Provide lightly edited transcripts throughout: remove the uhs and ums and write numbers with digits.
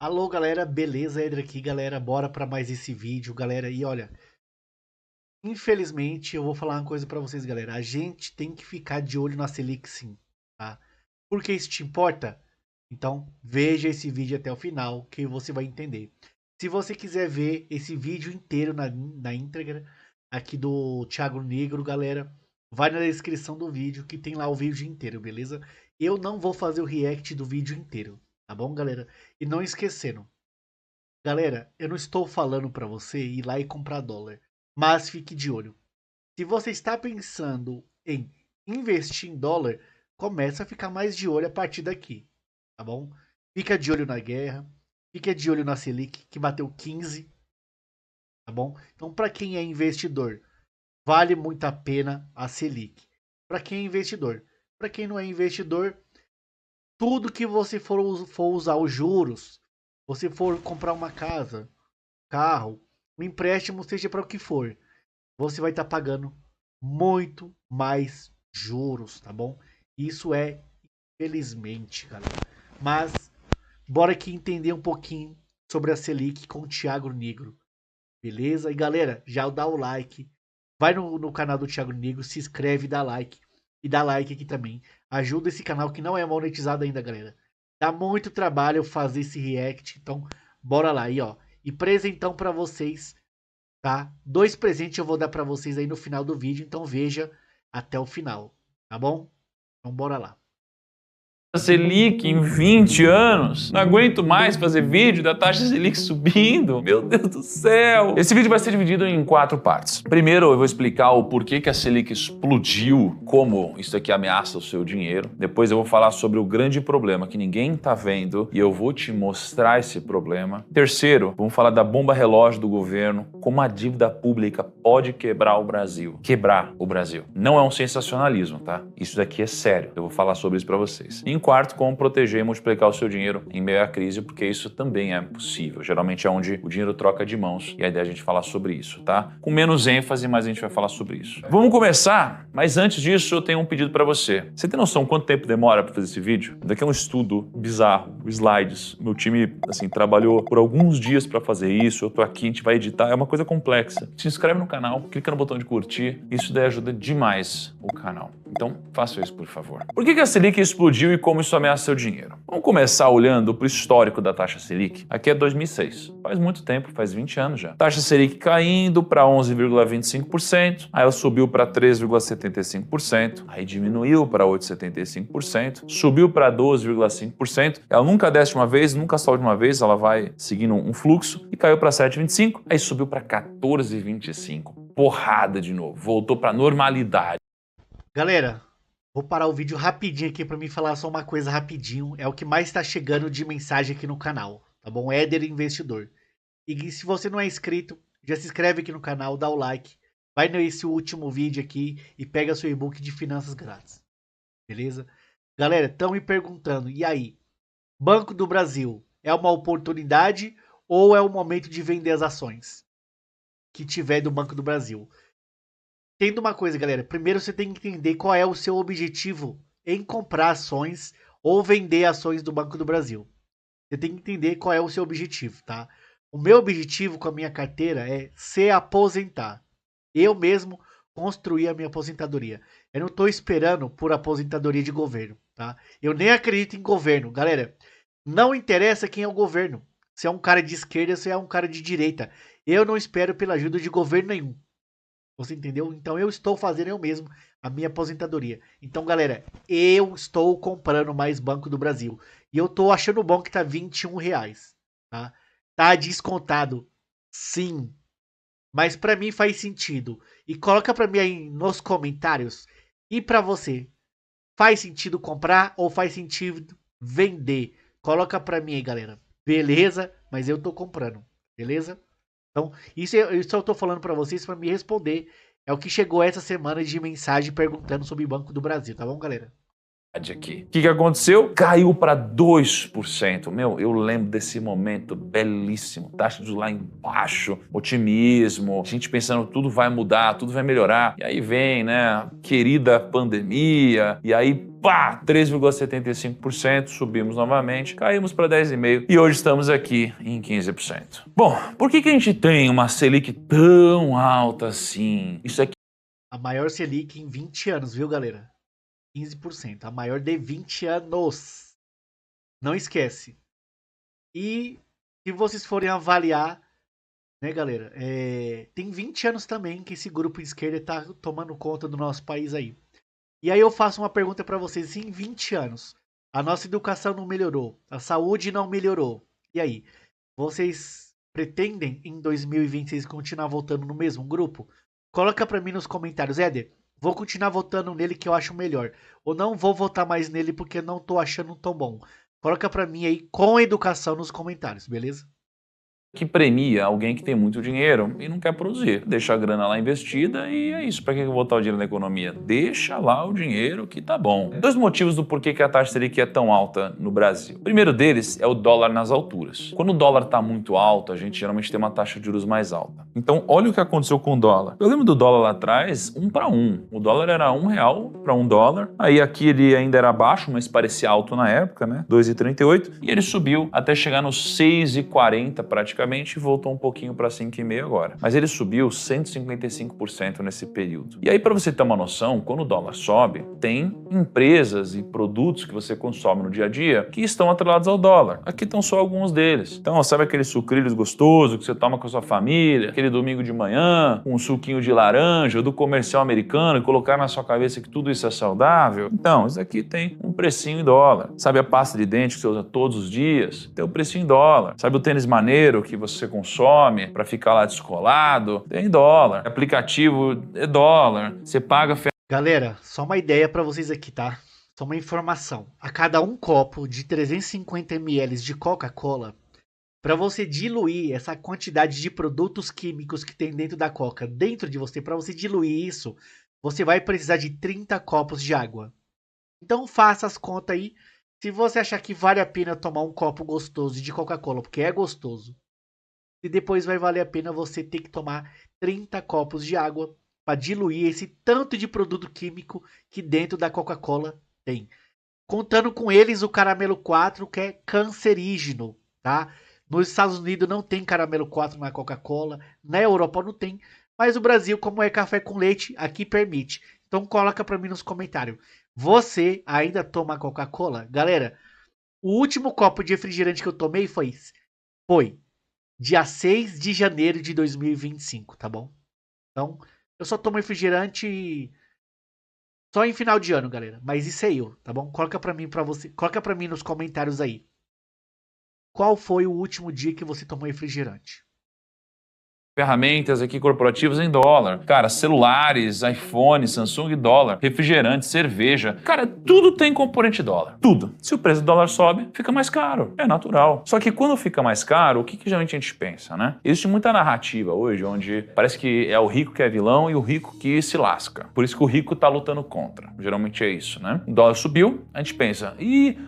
Alô, galera, beleza? Edra aqui, galera. Bora pra mais esse vídeo, galera. E olha, infelizmente eu vou falar uma coisa pra vocês, galera. A gente tem que ficar de olho na Selic, sim, tá? Por que isso te importa? Então, veja esse vídeo até o final que você vai entender. Se você quiser ver esse vídeo inteiro na íntegra aqui do Thiago Negro, galera, vai na descrição do vídeo que tem lá o vídeo inteiro, beleza? Eu não vou fazer o react do vídeo inteiro, tá bom, galera? E não esquecendo, galera, eu não estou falando para você ir lá e comprar dólar, mas fique de olho. Se você está pensando em investir em dólar, começa a ficar mais de olho a partir daqui, tá bom? Fica de olho na guerra, fica de olho na Selic, que bateu 15, tá bom? Então, para quem é investidor, vale muito a pena a Selic. Para quem é investidor, para quem não é investidor, tudo que você for usar os juros, você for comprar uma casa, carro, um empréstimo, seja para o que for, você vai estar pagando muito mais juros, tá bom? Isso é infelizmente, galera. Mas bora aqui entender um pouquinho sobre a Selic com o Thiago Negro, beleza? E galera, já dá o like, vai no canal do Thiago Negro, se inscreve, dá like e dá like aqui também. Ajuda esse canal que não é monetizado ainda, galera. Dá muito trabalho fazer esse react, então bora lá aí, ó. E presentão para vocês, tá? 2 presentes eu vou dar pra vocês aí no final do vídeo, então veja até o final, tá bom? Então bora lá. Selic em 20 anos. Não aguento mais fazer vídeo da taxa Selic subindo. Meu Deus do céu. Esse vídeo vai ser dividido em 4 partes. Primeiro, eu vou explicar o porquê que a Selic explodiu, como isso aqui ameaça o seu dinheiro. Depois eu vou falar sobre o grande problema que ninguém tá vendo e eu vou te mostrar esse problema. Terceiro, vamos falar da bomba relógio do governo, como a dívida pública pode quebrar o Brasil. Quebrar o Brasil. Não é um sensacionalismo, tá? Isso daqui é sério. Eu vou falar sobre isso pra vocês. Em quarto, como proteger e multiplicar o seu dinheiro em meio à crise, porque isso também é possível. Geralmente é onde o dinheiro troca de mãos e a ideia é a gente falar sobre isso, tá? Com menos ênfase, mas a gente vai falar sobre isso. Vamos começar, mas antes disso eu tenho um pedido pra você. Você tem noção quanto tempo demora pra fazer esse vídeo? Daqui é um estudo bizarro, slides. Meu time, assim, trabalhou por alguns dias pra fazer isso. Eu tô aqui, a gente vai editar, é uma coisa complexa. Se inscreve no canal, clica no botão de curtir, isso daí ajuda demais o canal. Então, faça isso, por favor. Por que a Selic explodiu e como isso ameaça seu dinheiro? Vamos começar olhando para o histórico da taxa Selic. Aqui é 2006. Faz muito tempo, faz 20 anos já. Taxa Selic caindo para 11,25%, aí ela subiu para 3,75%, aí diminuiu para 8,75%, subiu para 12,5%. Ela nunca desce de uma vez, nunca sobe de uma vez, ela vai seguindo um fluxo e caiu para 7,25%, aí subiu para 14,25%. Porrada de novo, voltou para normalidade. Galera, vou parar o vídeo rapidinho aqui pra mim falar só uma coisa rapidinho. É o que mais tá chegando de mensagem aqui no canal, tá bom? Éder Investidor. E se você não é inscrito, já se inscreve aqui no canal, dá o like. Vai nesse último vídeo aqui e pega seu e-book de finanças grátis. Beleza? Galera, estão me perguntando, e aí? Banco do Brasil é uma oportunidade ou é o momento de vender as ações que tiver do Banco do Brasil? Entenda uma coisa, galera. Primeiro você tem que entender qual é o seu objetivo em comprar ações ou vender ações do Banco do Brasil. Você tem que entender qual é o seu objetivo, tá? O meu objetivo com a minha carteira é se aposentar. Eu mesmo construir a minha aposentadoria. Eu não estou esperando por aposentadoria de governo, tá? Eu nem acredito em governo, galera. Não interessa quem é o governo. Se é um cara de esquerda, se é um cara de direita. Eu não espero pela ajuda de governo nenhum. Você entendeu? Então eu estou fazendo eu mesmo a minha aposentadoria. Então, galera, eu estou comprando mais Banco do Brasil. E eu tô achando bom que tá R$ 21, tá? Tá descontado, sim. Mas pra mim faz sentido. E coloca pra mim aí nos comentários. E pra você, faz sentido comprar ou faz sentido vender? Coloca pra mim aí, galera. Beleza? Mas eu tô comprando. Beleza? Então, isso eu tô falando pra vocês pra me responder. É o que chegou essa semana de mensagem perguntando sobre o Banco do Brasil, tá bom, galera? aqui. O que aconteceu? Caiu para 2%. Meu, eu lembro desse momento belíssimo. Taxa de lá embaixo, otimismo, a gente pensando tudo vai mudar, tudo vai melhorar. E aí vem, né, querida pandemia, e aí pá, 3,75%, subimos novamente, caímos para 10,5% e hoje estamos aqui em 15%. Bom, por que a gente tem uma Selic tão alta assim? Isso aqui A maior Selic em 20 anos, viu, galera? 15%. A maior de 20 anos. Não esquece. E se vocês forem avaliar, né, galera? Tem 20 anos também que esse grupo de esquerda tá tomando conta do nosso país aí. E aí eu faço uma pergunta para vocês. Se em 20 anos a nossa educação não melhorou, a saúde não melhorou, e aí? Vocês pretendem em 2026 continuar votando no mesmo grupo? Coloca para mim nos comentários, Éder. Vou continuar votando nele que eu acho melhor. Ou não vou votar mais nele porque não tô achando tão bom. Coloca para mim aí com educação nos comentários, beleza? que premia alguém que tem muito dinheiro e não quer produzir. Deixa a grana lá investida e é isso. Para que eu vou botar o dinheiro na economia? Deixa lá o dinheiro que tá bom. Dois motivos do porquê que a taxa Selic é tão alta no Brasil. O primeiro deles é o dólar nas alturas. Quando o dólar tá muito alto, a gente geralmente tem uma taxa de juros mais alta. Então, olha o que aconteceu com o dólar. Eu lembro do dólar lá atrás, 1 para 1. O dólar era R$1 para $1. Aí aqui ele ainda era baixo, mas parecia alto na época, né? 2,38. E ele subiu até chegar nos 6,40 praticamente. E voltou um pouquinho para 5,5 agora. Mas ele subiu 155% nesse período. E aí, para você ter uma noção, quando o dólar sobe, tem empresas e produtos que você consome no dia a dia que estão atrelados ao dólar. Aqui estão só alguns deles. Então, sabe aquele sucrilhos gostoso que você toma com a sua família, aquele domingo de manhã, um suquinho de laranja do comercial americano e colocar na sua cabeça que tudo isso é saudável? Então, isso aqui tem um precinho em dólar. Sabe a pasta de dente que você usa todos os dias? Tem um precinho em dólar. Sabe o tênis maneiro que você consome para ficar lá descolado? Tem dólar. Aplicativo é dólar. Você paga... Galera, só uma ideia para vocês aqui, tá? Só uma informação. A cada um copo de 350 ml de Coca-Cola, para você diluir essa quantidade de produtos químicos que tem dentro da Coca, dentro de você, para você diluir isso, você vai precisar de 30 copos de água. Então faça as contas aí. Se você achar que vale a pena tomar um copo gostoso de Coca-Cola, porque é gostoso, e depois vai valer a pena você ter que tomar 30 copos de água para diluir esse tanto de produto químico que dentro da Coca-Cola tem. Contando com eles o caramelo 4, que é cancerígeno, tá? Nos Estados Unidos não tem caramelo 4 na Coca-Cola, na Europa não tem, mas o Brasil, como é café com leite, aqui permite. Então coloca para mim nos comentários. Você ainda toma Coca-Cola? Galera, o último copo de refrigerante que eu tomei foi dia 6 de janeiro de 2025, tá bom? Então, eu só tomo refrigerante só em final de ano, galera. Mas isso é eu, tá bom? Coloca pra mim, coloca pra mim nos comentários aí. Qual foi o último dia que você tomou refrigerante? Ferramentas aqui corporativas em dólar. Cara, celulares, iPhone, Samsung dólar, refrigerante, cerveja. Cara, tudo tem componente dólar. Tudo. Se o preço do dólar sobe, fica mais caro. É natural. Só que quando fica mais caro, o que geralmente a gente pensa, né? Existe muita narrativa hoje onde parece que é o rico que é vilão e o rico que se lasca. Por isso que o rico tá lutando contra. Geralmente é isso, né? O dólar subiu, a gente pensa,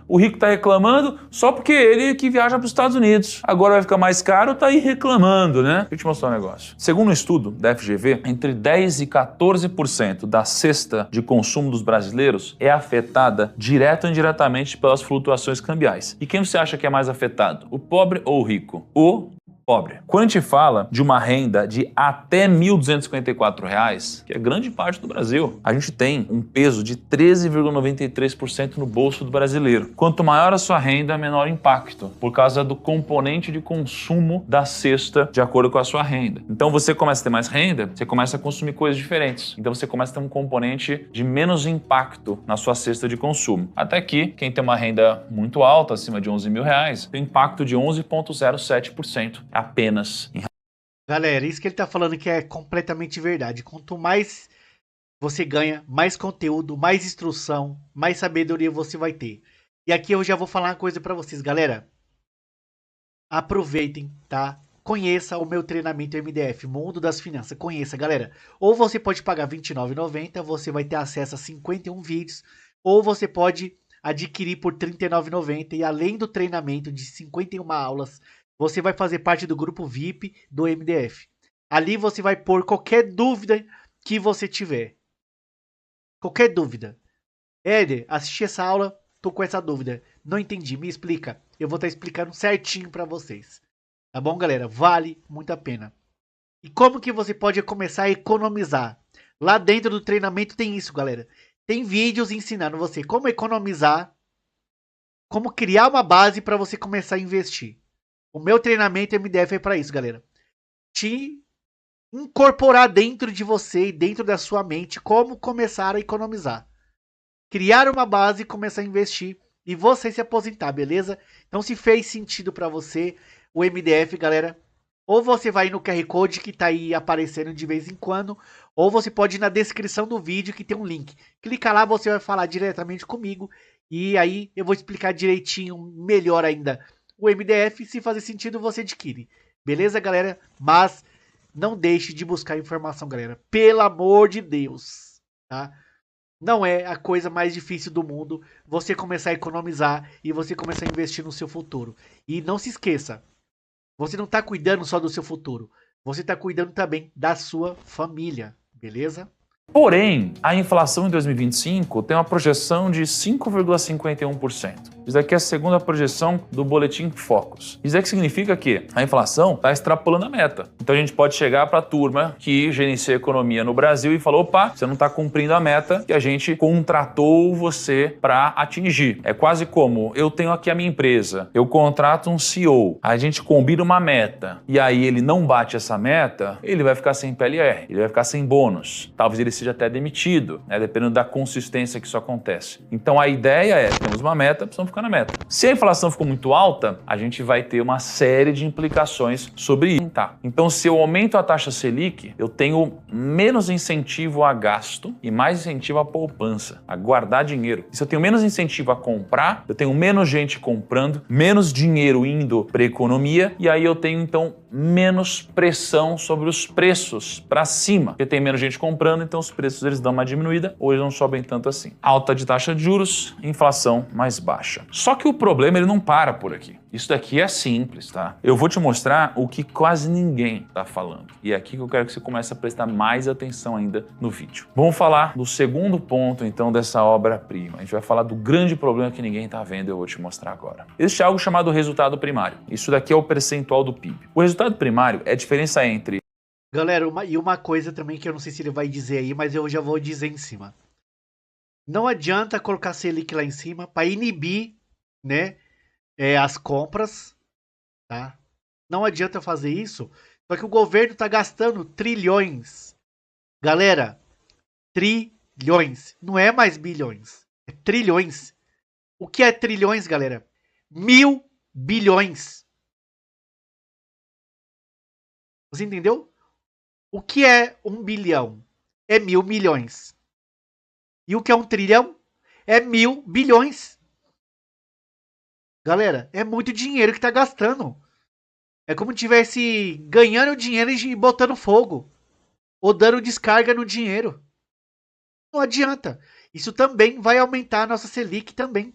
o rico tá reclamando só porque ele que viaja para os Estados Unidos. Agora vai ficar mais caro, tá aí reclamando, né? Deixa eu te mostrar um negócio. Segundo um estudo da FGV, entre 10% e 14% da cesta de consumo dos brasileiros é afetada direto ou indiretamente pelas flutuações cambiais. E quem você acha que é mais afetado? O pobre ou o rico? O pobre. Quando a gente fala de uma renda de até R$ 1.254, que é grande parte do Brasil, a gente tem um peso de 13,93% no bolso do brasileiro. Quanto maior a sua renda, menor o impacto, por causa do componente de consumo da cesta de acordo com a sua renda. Então você começa a ter mais renda, você começa a consumir coisas diferentes. Então você começa a ter um componente de menos impacto na sua cesta de consumo. Até que quem tem uma renda muito alta, acima de R$ 11.000, tem impacto de 11,07%. Apenas em... Galera, isso que ele tá falando que é completamente verdade. Quanto mais você ganha, mais conteúdo, mais instrução, mais sabedoria você vai ter. E aqui eu já vou falar uma coisa pra vocês, galera. Aproveitem, tá? Conheça o meu treinamento MDF, Mundo das Finanças. Conheça, galera. Ou você pode pagar R$ 29,90, você vai ter acesso a 51 vídeos, ou você pode adquirir por R$ 39,90 e além do treinamento de 51 aulas, você vai fazer parte do grupo VIP do MDF. Ali você vai pôr qualquer dúvida que você tiver. Qualquer dúvida. Éder, assisti essa aula, tô com essa dúvida. Não entendi, me explica. Eu vou estar explicando certinho para vocês. Tá bom, galera? Vale muito a pena. E como que você pode começar a economizar? Lá dentro do treinamento tem isso, galera. Tem vídeos ensinando você como economizar, como criar uma base para você começar a investir. O meu treinamento MDF é para isso, galera. Te incorporar dentro de você e dentro da sua mente como começar a economizar. Criar uma base e começar a investir e você se aposentar, beleza? Então se fez sentido para você o MDF, galera, ou você vai no QR Code que tá aí aparecendo de vez em quando, ou você pode ir na descrição do vídeo que tem um link. Clica lá, você vai falar diretamente comigo e aí eu vou explicar direitinho, melhor ainda, o MDF. Se fazer sentido, você adquire. Beleza, galera? Mas não deixe de buscar informação, galera. Pelo amor de Deus, tá? Não é a coisa mais difícil do mundo você começar a economizar e você começar a investir no seu futuro. E não se esqueça, você não está cuidando só do seu futuro, você está cuidando também da sua família, beleza? Porém, a inflação em 2025 tem uma projeção de 5,51%. Isso aqui é a segunda projeção do Boletim Focus. Isso aqui significa que a inflação está extrapolando a meta. Então a gente pode chegar para a turma que gerencia a economia no Brasil e falar: opa, você não está cumprindo a meta que a gente contratou você para atingir. É quase como eu tenho aqui a minha empresa, eu contrato um CEO, a gente combina uma meta e aí ele não bate essa meta, ele vai ficar sem PLR, ele vai ficar sem bônus. Talvez ele seja até demitido, né, dependendo da consistência que isso acontece. Então a ideia é, temos uma meta, precisamos ficar na meta. Se a inflação ficou muito alta, a gente vai ter uma série de implicações sobre isso. Então se eu aumento a taxa Selic, eu tenho menos incentivo a gasto e mais incentivo à poupança, a guardar dinheiro. E se eu tenho menos incentivo a comprar, eu tenho menos gente comprando, menos dinheiro indo para a economia e aí eu tenho então menos pressão sobre os preços para cima. Porque tem menos gente comprando, então os preços eles dão uma diminuída ou eles não sobem tanto assim. Alta de taxa de juros, inflação mais baixa. Só que o problema ele não para por aqui. Isso daqui é simples, tá? Eu vou te mostrar o que quase ninguém tá falando. E é aqui que eu quero que você comece a prestar mais atenção ainda no vídeo. Vamos falar do segundo ponto, então, dessa obra-prima. A gente vai falar do grande problema que ninguém tá vendo e eu vou te mostrar agora. Existe algo chamado resultado primário. Isso daqui é o percentual do PIB. O resultado primário é a diferença entre... Galera, uma coisa também que eu não sei se ele vai dizer aí, mas eu já vou dizer em cima. Não adianta colocar Selic lá em cima para inibir, né, as compras, tá? Não adianta fazer isso, só que o governo tá gastando trilhões. Galera, trilhões. Não é mais bilhões, é trilhões. O que é trilhões, galera? 1.000 bilhões. Você entendeu? O que é 1 bilhão? É 1.000 milhões. E o que é 1 trilhão? É 1.000 bilhões. Galera, é muito dinheiro que tá gastando. É como se tivesse ganhando dinheiro e botando fogo. Ou dando descarga no dinheiro. Não adianta. Isso também vai aumentar a nossa Selic também.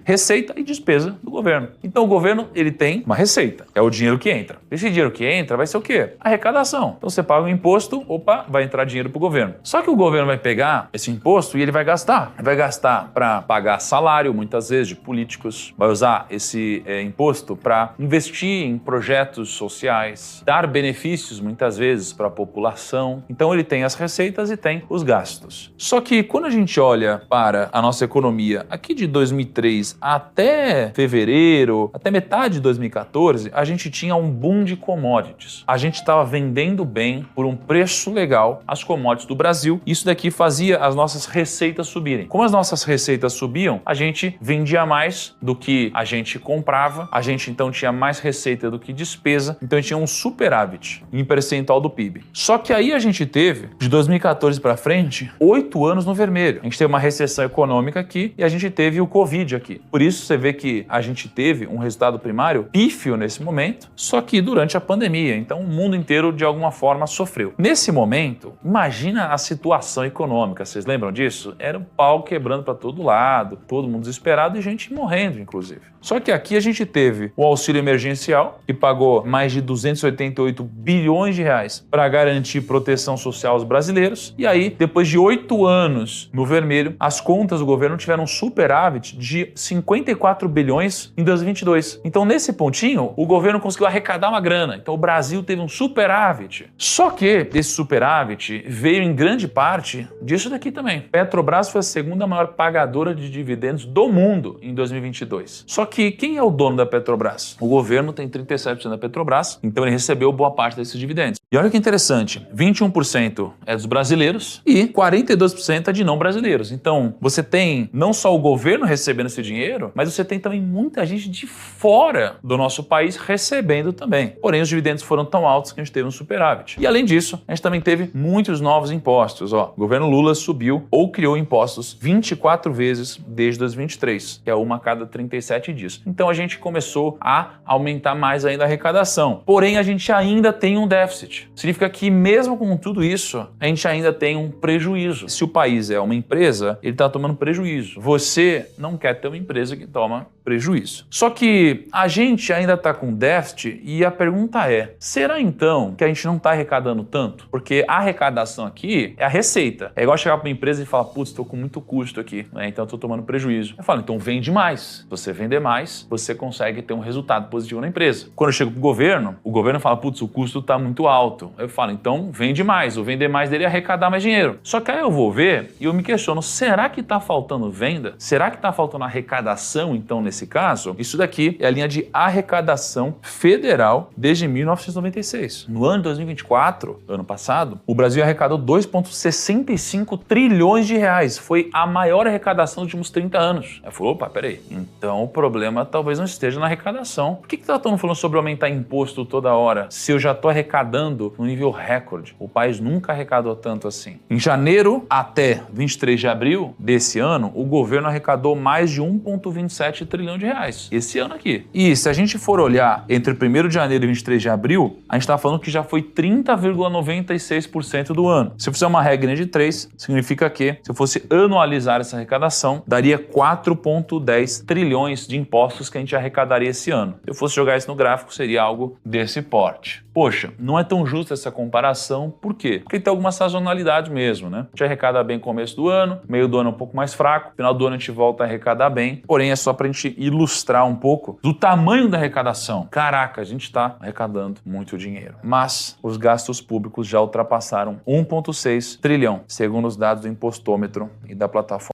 Receita e despesa do governo. Então o governo ele tem uma receita, é o dinheiro que entra. Esse dinheiro que entra vai ser o quê? Arrecadação. Então você paga um imposto, opa, vai entrar dinheiro para o governo. Só que o governo vai pegar esse imposto e ele vai gastar. Vai gastar para pagar salário, muitas vezes, de políticos. Vai usar esse imposto para investir em projetos sociais, dar benefícios, muitas vezes, para a população. Então ele tem as receitas e tem os gastos. Só que quando a gente olha para a nossa economia aqui de 2003 até fevereiro, até metade de 2014, a gente tinha um boom de commodities. A gente estava vendendo bem por um preço legal as commodities do Brasil. Isso daqui fazia as nossas receitas subirem. Como as nossas receitas subiam, a gente vendia mais do que a gente comprava. A gente então tinha mais receita do que despesa. Então a gente tinha um superávit em percentual do PIB. Só que aí a gente teve, de 2014 para frente, 8 anos no vermelho. A gente teve uma recessão econômica aqui e a gente teve o Covid aqui aqui. Por isso você vê que a gente teve um resultado primário pífio nesse momento, só que durante a pandemia. Então o mundo inteiro de alguma forma sofreu. Nesse momento, imagina a situação econômica. Vocês lembram disso? Era um pau quebrando para todo lado, todo mundo desesperado e gente morrendo, inclusive. Só que aqui a gente teve o auxílio emergencial, que pagou mais de 288 bilhões de reais para garantir proteção social aos brasileiros. E aí, depois de 8 anos no vermelho, as contas do governo tiveram um superávit de 54 bilhões em 2022. Então, nesse pontinho, o governo conseguiu arrecadar uma grana. Então, o Brasil teve um superávit. Só que esse superávit veio em grande parte disso daqui também. Petrobras foi a segunda maior pagadora de dividendos do mundo em 2022. Só que quem é o dono da Petrobras? O governo tem 37% da Petrobras, então ele recebeu boa parte desses dividendos. E olha que interessante, 21% é dos brasileiros e 42% é de não brasileiros. Então, você tem não só o governo recebendo esse dinheiro, mas você tem também muita gente de fora do nosso país recebendo também. Porém, os dividendos foram tão altos que a gente teve um superávit. E além disso, a gente também teve muitos novos impostos. O governo Lula subiu ou criou impostos 24 vezes desde 2023, que é uma a cada 37 dias. Então, a gente começou a aumentar mais ainda a arrecadação. Porém, a gente ainda tem um déficit. Significa que mesmo com tudo isso, a gente ainda tem um prejuízo. Se o país é uma empresa, ele está tomando prejuízo. Você não quer ter uma empresa que toma prejuízo. Só que a gente ainda está com déficit e a pergunta é, será então que a gente não está arrecadando tanto? Porque a arrecadação aqui é a receita. É igual chegar para uma empresa e falar, putz, estou com muito custo aqui, né? Então estou tomando prejuízo. Eu falo, então vende mais. Se você vender mais, você consegue ter um resultado positivo na empresa. Quando eu chego para o governo fala, putz, o custo está muito alto. Eu falo, então vende mais. O vender mais dele é arrecadar mais dinheiro. Só que aí eu vou ver e eu me questiono, será que está faltando venda? Será que está faltando arrecadação, então, nesse caso? Isso daqui é a linha de arrecadação federal desde 1996. No ano de 2024, ano passado, o Brasil arrecadou 2,65 trilhões de reais. Foi a maior arrecadação dos últimos 30 anos. Eu falei, opa, peraí. Então o problema talvez não esteja na arrecadação. Por que tá todo mundo falando sobre aumentar imposto toda hora, se eu já estou arrecadando no nível recorde? O país nunca arrecadou tanto assim. Em janeiro até 23 de abril desse ano, o governo arrecadou mais de 1,27 trilhão de reais. Esse ano aqui. E se a gente for olhar entre 1º de janeiro e 23 de abril, a gente está falando que já foi 30,96% do ano. Se eu fizer uma regra de 3, significa que, se eu fosse anualizar essa arrecadação, daria 4,10 trilhões de impostos que a gente arrecadaria esse ano. Se eu fosse jogar isso no gráfico, seria algo desse porte. Poxa, não é tão justa essa comparação, por quê? Porque tem alguma sazonalidade mesmo, né? A gente arrecada bem no começo do ano, meio do ano é um pouco mais fraco, final do ano a gente volta a arrecadar bem, porém é só pra gente ilustrar um pouco do tamanho da arrecadação. Caraca, a gente está arrecadando muito dinheiro. Mas os gastos públicos já ultrapassaram 1,6 trilhão, segundo os dados do impostômetro e da plataforma.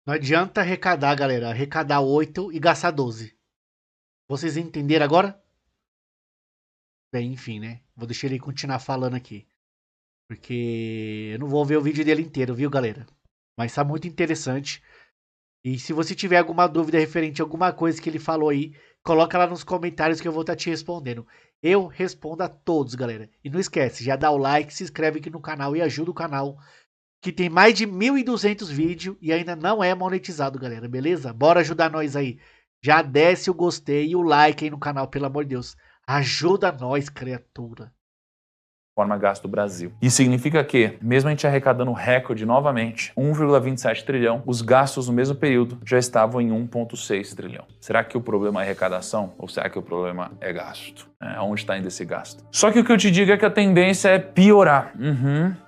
Não adianta arrecadar, galera. Arrecadar 8 e gastar 12. Vocês entenderam agora? Bem, enfim, né? Vou deixar ele continuar falando aqui. Porque eu não vou ver o vídeo dele inteiro, viu, galera? Mas tá muito interessante. E se você tiver alguma dúvida referente a alguma coisa que ele falou aí, coloca lá nos comentários que eu vou estar te respondendo. Eu respondo a todos, galera. E não esquece, já dá o like, se inscreve aqui no canal e ajuda o canal, que tem mais de 1.200 vídeos e ainda não é monetizado, galera, beleza? Bora ajudar nós aí. Já desce o gostei e o like aí no canal, pelo amor de Deus. Ajuda nós, criatura. Forma gasto do Brasil. Isso significa que, mesmo a gente arrecadando recorde novamente, 1,27 trilhão, os gastos no mesmo período já estavam em 1,6 trilhão. Será que o problema é arrecadação ou será que o problema é gasto? Onde está indo esse gasto? Só que o que eu te digo é que a tendência é piorar.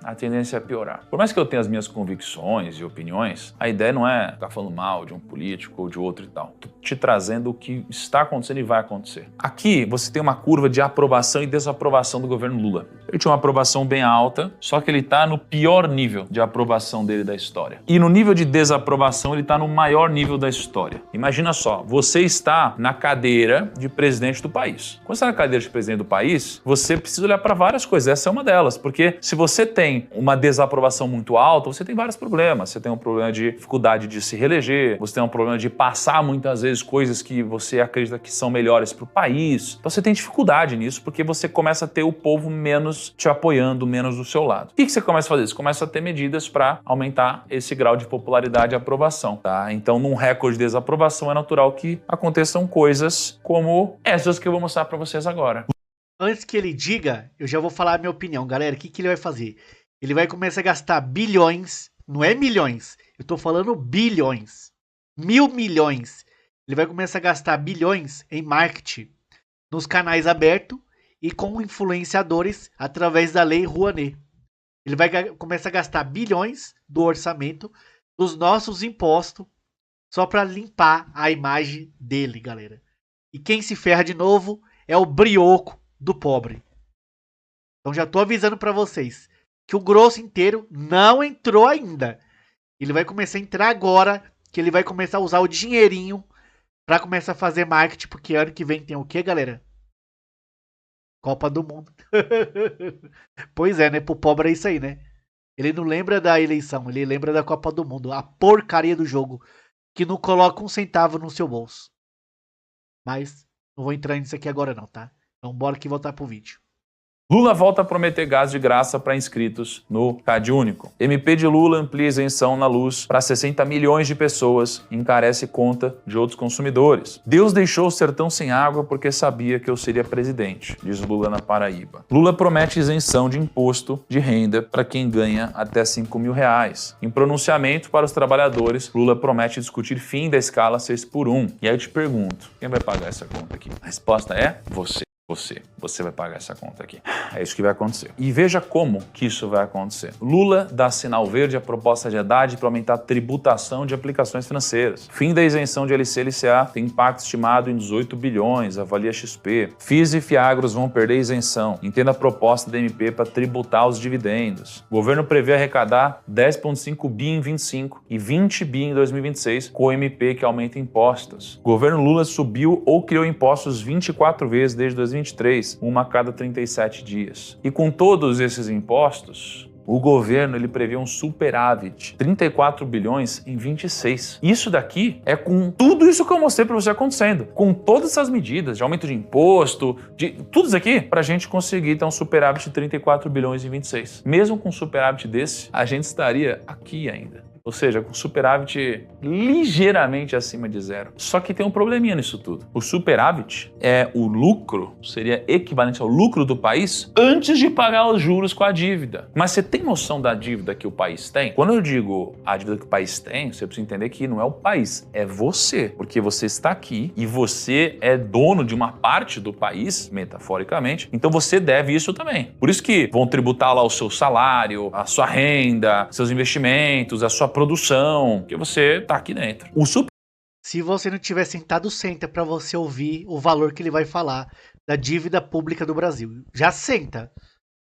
A tendência é piorar. Por mais que eu tenha as minhas convicções e opiniões, a ideia não é ficar falando mal de um político ou de outro e tal. Tô te trazendo o que está acontecendo e vai acontecer. Aqui você tem uma curva de aprovação e desaprovação do governo Lula. Ele tinha uma aprovação bem alta, só que ele está no pior nível de aprovação dele da história. E no nível de desaprovação ele está no maior nível da história. Imagina só, você está na cadeira de presidente do país. Quando você está na cadeira cadeira de presidente do país, você precisa olhar para várias coisas. Essa é uma delas, porque se você tem uma desaprovação muito alta, você tem vários problemas. Você tem um problema de dificuldade de se reeleger, você tem um problema de passar muitas vezes coisas que você acredita que são melhores para o país. Então você tem dificuldade nisso, porque você começa a ter o povo menos te apoiando, menos do seu lado. O que você começa a fazer? Você começa a ter medidas para aumentar esse grau de popularidade e aprovação, tá? Então, num recorde de desaprovação, é natural que aconteçam coisas como essas que eu vou mostrar para vocês agora. Antes que ele diga, eu já vou falar a minha opinião. Galera, o que ele vai fazer? Ele vai começar a gastar bilhões, não é milhões, eu tô falando bilhões, 1.000 milhões. Ele vai começar a gastar bilhões em marketing, nos canais abertos e com influenciadores através da Lei Rouanet. Ele vai começar a gastar bilhões do orçamento dos nossos impostos só para limpar a imagem dele, galera. E quem se ferra de novo é o brioco do pobre. Então já tô avisando para vocês que o grosso inteiro não entrou ainda. Ele vai começar a entrar agora, que ele vai começar a usar o dinheirinho para começar a fazer marketing, porque ano que vem tem o quê, galera? Copa do Mundo. Pois é, né? Pro pobre é isso aí, né? Ele não lembra da eleição, ele lembra da Copa do Mundo. A porcaria do jogo, que não coloca um centavo no seu bolso. Mas não vou entrar nisso aqui agora não, tá? Então bora aqui voltar pro vídeo. Lula volta a prometer gás de graça para inscritos no CadÚnico. MP de Lula amplia isenção na luz para 60 milhões de pessoas e encarece conta de outros consumidores. Deus deixou o sertão sem água porque sabia que eu seria presidente, diz Lula na Paraíba. Lula promete isenção de imposto de renda para quem ganha até R$5.000. Em pronunciamento para os trabalhadores, Lula promete discutir fim da escala 6x1. E aí eu te pergunto, quem vai pagar essa conta aqui? A resposta é você. Você vai pagar essa conta aqui. É isso que vai acontecer. E veja como que isso vai acontecer. Lula dá sinal verde à proposta de Haddad para aumentar a tributação de aplicações financeiras. Fim da isenção de LC e LCA tem impacto estimado em 18 bilhões, avalia XP. FIIs e Fiagros vão perder isenção. Entenda a proposta da MP para tributar os dividendos. O governo prevê arrecadar 10,5 bi em 25 e 20 bi em 2026 com o MP que aumenta impostos. O governo Lula subiu ou criou impostos 24 vezes desde 2023, uma a cada 37 dias. E com todos esses impostos, o governo ele prevê um superávit, 34 bilhões em 26. Isso daqui é com tudo isso que eu mostrei para você acontecendo, com todas essas medidas de aumento de imposto, de tudo isso aqui, para a gente conseguir ter um superávit de 34 bilhões em 26. Mesmo com um superávit desse, a gente estaria aqui ainda. Ou seja, com superávit ligeiramente acima de zero. Só que tem um probleminha nisso tudo. O superávit é o lucro, seria equivalente ao lucro do país antes de pagar os juros com a dívida. Mas você tem noção da dívida que o país tem? Quando eu digo a dívida que o país tem, você precisa entender que não é o país, é você. Porque você está aqui e você é dono de uma parte do país, metaforicamente, então você deve isso também. Por isso que vão tributar lá o seu salário, a sua renda, seus investimentos, a sua produção, porque você tá aqui dentro. Se você não tiver sentado, senta para você ouvir o valor que ele vai falar da dívida pública do Brasil. Já senta.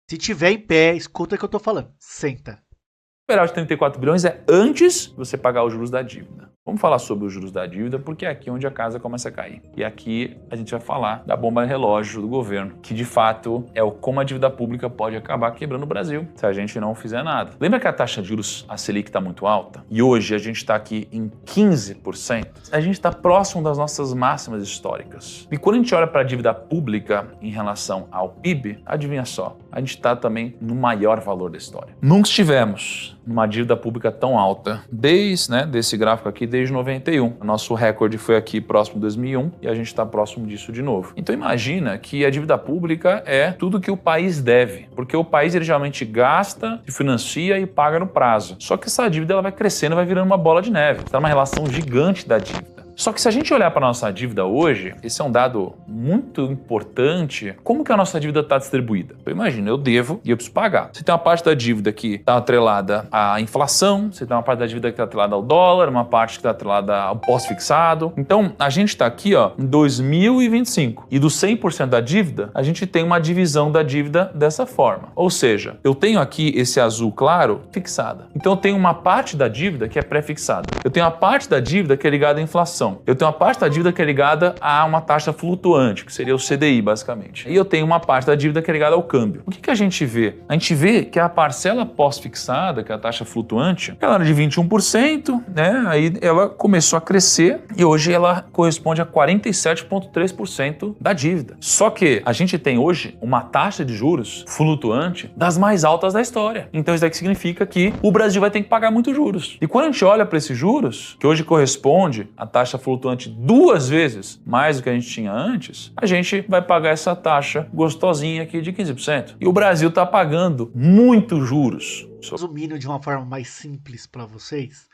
Se tiver em pé, escuta o que eu tô falando. Senta. O superávit de 34 bilhões é antes de você pagar os juros da dívida. Vamos falar sobre os juros da dívida, porque é aqui onde a casa começa a cair. E aqui a gente vai falar da bomba relógio do governo, que de fato é o como a dívida pública pode acabar quebrando o Brasil se a gente não fizer nada. Lembra que a taxa de juros, a Selic, está muito alta? E hoje a gente está aqui em 15%. A gente está próximo das nossas máximas históricas. E quando a gente olha para a dívida pública em relação ao PIB, adivinha só, a gente está também no maior valor da história. Nunca estivemos numa dívida pública tão alta desse gráfico aqui, desde 91. O nosso recorde foi aqui próximo de 2001 e a gente está próximo disso de novo. Então imagina que a dívida pública é tudo que o país deve, porque o país ele geralmente gasta, se financia e paga no prazo. Só que essa dívida ela vai crescendo, vai virando uma bola de neve. Está numa relação gigante da dívida. Só que se a gente olhar para a nossa dívida hoje, esse é um dado muito importante, como que a nossa dívida está distribuída? Então imagina, eu devo e eu preciso pagar. Você tem uma parte da dívida que está atrelada à inflação, você tem uma parte da dívida que está atrelada ao dólar, uma parte que está atrelada ao pós-fixado. Então a gente está aqui em 2025 e do 100% da dívida, a gente tem uma divisão da dívida dessa forma. Ou seja, eu tenho aqui esse azul claro fixada. Então eu tenho uma parte da dívida que é pré-fixada. Eu tenho a parte da dívida que é ligada à inflação. situação. Eu tenho uma parte da dívida que é ligada a uma taxa flutuante, que seria o CDI, basicamente. E eu tenho uma parte da dívida que é ligada ao câmbio. O que a gente vê? A gente vê que a parcela pós-fixada, que é a taxa flutuante, ela era de 21%, né? Aí ela começou a crescer e hoje ela corresponde a 47,3% da dívida. Só que a gente tem hoje uma taxa de juros flutuante das mais altas da história. Então isso daqui significa que o Brasil vai ter que pagar muito juros. E quando a gente olha para esses juros, que hoje corresponde à taxa flutuante 2 vezes mais do que a gente tinha antes, a gente vai pagar essa taxa gostosinha aqui de 15%. E o Brasil está pagando muito juros. Resumindo de uma forma mais simples para vocês,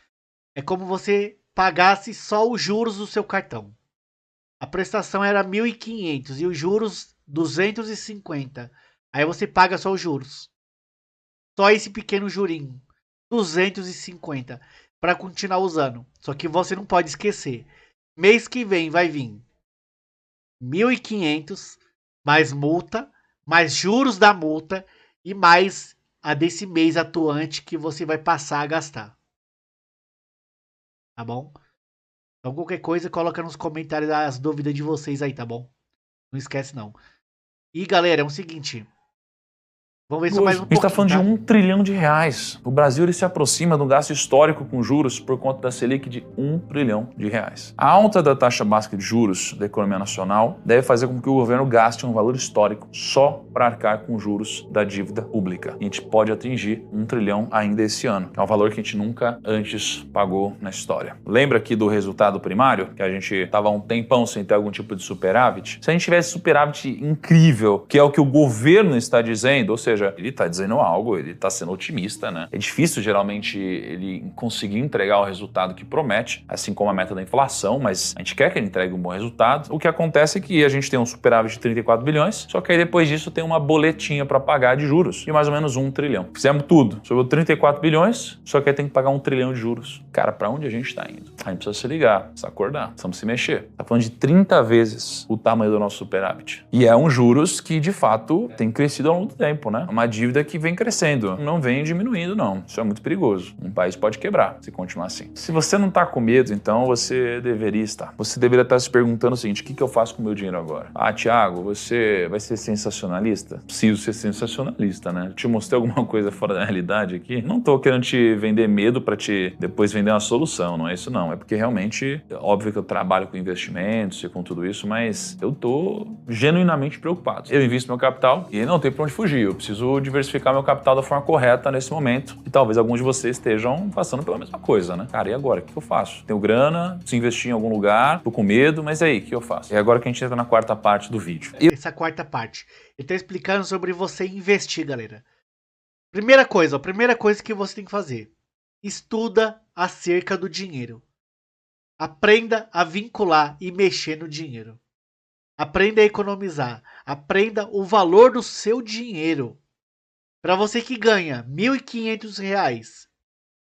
é como você pagasse só os juros do seu cartão. A prestação era 1.500 e os juros 250. Aí você paga só os juros. Só esse pequeno jurinho, 250, para continuar usando. Só que você não pode esquecer. Mês que vem vai vir 1.500, mais multa, mais juros da multa e mais a desse mês atuante que você vai passar a gastar. Tá bom? Então qualquer coisa coloca nos comentários as dúvidas de vocês aí, tá bom? Não esquece não. E galera, é o seguinte. Vamos ver só mais um pouquinho. A gente está falando de R$1 trilhão. O Brasil ele se aproxima do gasto histórico com juros por conta da Selic de R$1 trilhão. A alta da taxa básica de juros da economia nacional deve fazer com que o governo gaste um valor histórico só para arcar com juros da dívida pública. A gente pode atingir R$1 trilhão ainda esse ano, que é um valor que a gente nunca antes pagou na história. Lembra aqui do resultado primário, que a gente estava há um tempão sem ter algum tipo de superávit? Se a gente tivesse superávit incrível, que é o que o governo está dizendo, ou seja, ele está dizendo algo, ele está sendo otimista, né? É difícil, geralmente, ele conseguir entregar o resultado que promete, assim como a meta da inflação, mas a gente quer que ele entregue um bom resultado. O que acontece é que a gente tem um superávit de 34 bilhões, só que aí depois disso tem uma boletinha para pagar de juros de mais ou menos 1 trilhão. Fizemos tudo, sobrou 34 bilhões, só que aí tem que pagar 1 trilhão de juros. Cara, para onde a gente está indo? A gente precisa se ligar, precisa acordar, precisamos se mexer. Tá falando de 30 vezes o tamanho do nosso superávit. E é um juros que, de fato, tem crescido ao longo do tempo, né? Uma dívida que vem crescendo, não vem diminuindo, não. Isso é muito perigoso. Um país pode quebrar se continuar assim. Se você não está com medo, então você deveria estar. Você deveria estar se perguntando o seguinte: o que eu faço com o meu dinheiro agora? Ah, Thiago, você vai ser sensacionalista? Preciso ser sensacionalista, né? Te mostrei alguma coisa fora da realidade aqui? Não tô querendo te vender medo para te depois vender uma solução, não é isso não. É porque realmente, óbvio que eu trabalho com investimentos e com tudo isso, mas eu tô genuinamente preocupado. Eu invisto meu capital e não tem para onde fugir. Eu preciso diversificar meu capital da forma correta nesse momento. E talvez alguns de vocês estejam passando pela mesma coisa, né? Cara, e agora? O que eu faço? Tenho grana, preciso investir em algum lugar, tô com medo, mas e aí, o que eu faço? É agora que a gente entra na quarta parte do vídeo. Essa quarta parte, ele tá explicando sobre você investir, galera. Primeira coisa que você tem que fazer: estuda acerca do dinheiro. Aprenda a vincular e mexer no dinheiro. Aprenda a economizar. Aprenda o valor do seu dinheiro. Para você que ganha R$1.500,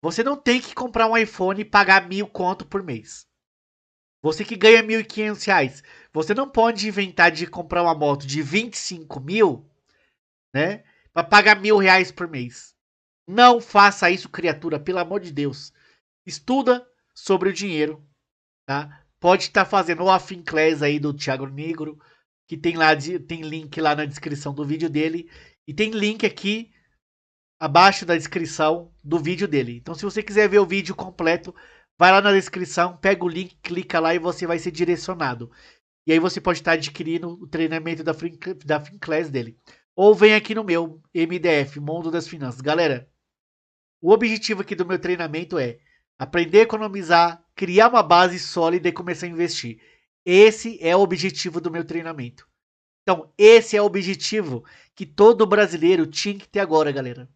você não tem que comprar um iPhone e pagar 1.000 conto por mês. Você que ganha R$1.500, você não pode inventar de comprar uma moto de 25 mil, né, para pagar R$1.000 por mês. Não faça isso, criatura, pelo amor de Deus. Estuda sobre o dinheiro, tá? Pode estar fazendo o Afinclass aí do Thiago Negro, que tem link lá na descrição do vídeo dele. E tem link aqui abaixo da descrição do vídeo dele. Então se você quiser ver o vídeo completo, vai lá na descrição, pega o link, clica lá e você vai ser direcionado. E aí você pode estar adquirindo o treinamento da Finclass dele. Ou vem aqui no meu MDF, Mundo das Finanças. Galera, o objetivo aqui do meu treinamento é aprender a economizar, criar uma base sólida e começar a investir. Esse é o objetivo do meu treinamento. Então, esse é o objetivo que todo brasileiro tinha que ter agora, galera.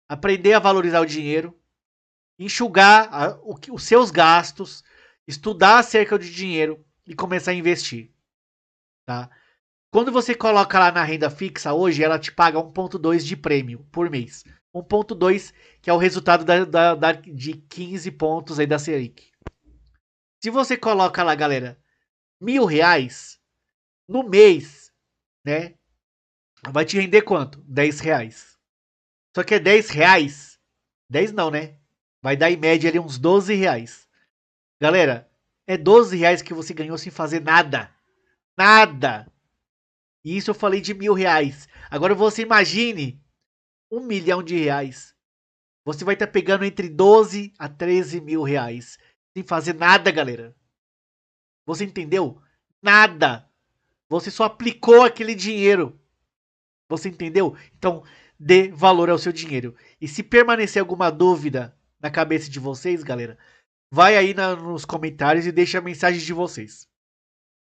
Aprender a valorizar o dinheiro, enxugar os seus gastos, estudar acerca de dinheiro e começar a investir. Tá? Quando você coloca lá na renda fixa, hoje ela te paga 1,2 de prêmio por mês. 1,2 que é o resultado de 15 pontos aí da Selic. Se você coloca lá, galera, R$1.000 no mês, né? Vai te render quanto? R$10. Só que é R$10. 10 não, né? Vai dar em média ali uns R$12. Galera, É 12 reais que você ganhou sem fazer nada. Nada. E isso eu falei de R$ 1.000. Agora você imagine 1 milhão de reais. Você vai estar pegando entre 12 a 13 mil reais. Sem fazer nada, galera. Você entendeu? Nada. Você só aplicou aquele dinheiro. Você entendeu? Então, dê valor ao seu dinheiro. E se permanecer alguma dúvida na cabeça de vocês, galera, vai aí nos comentários e deixa a mensagem de vocês.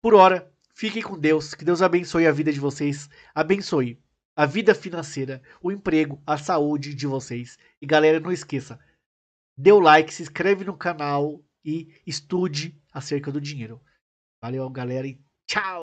Por hora, fiquem com Deus. Que Deus abençoe a vida de vocês. Abençoe a vida financeira, o emprego, a saúde de vocês. E galera, não esqueça. Dê o like, se inscreve no canal e estude acerca do dinheiro. Valeu, galera, e tchau!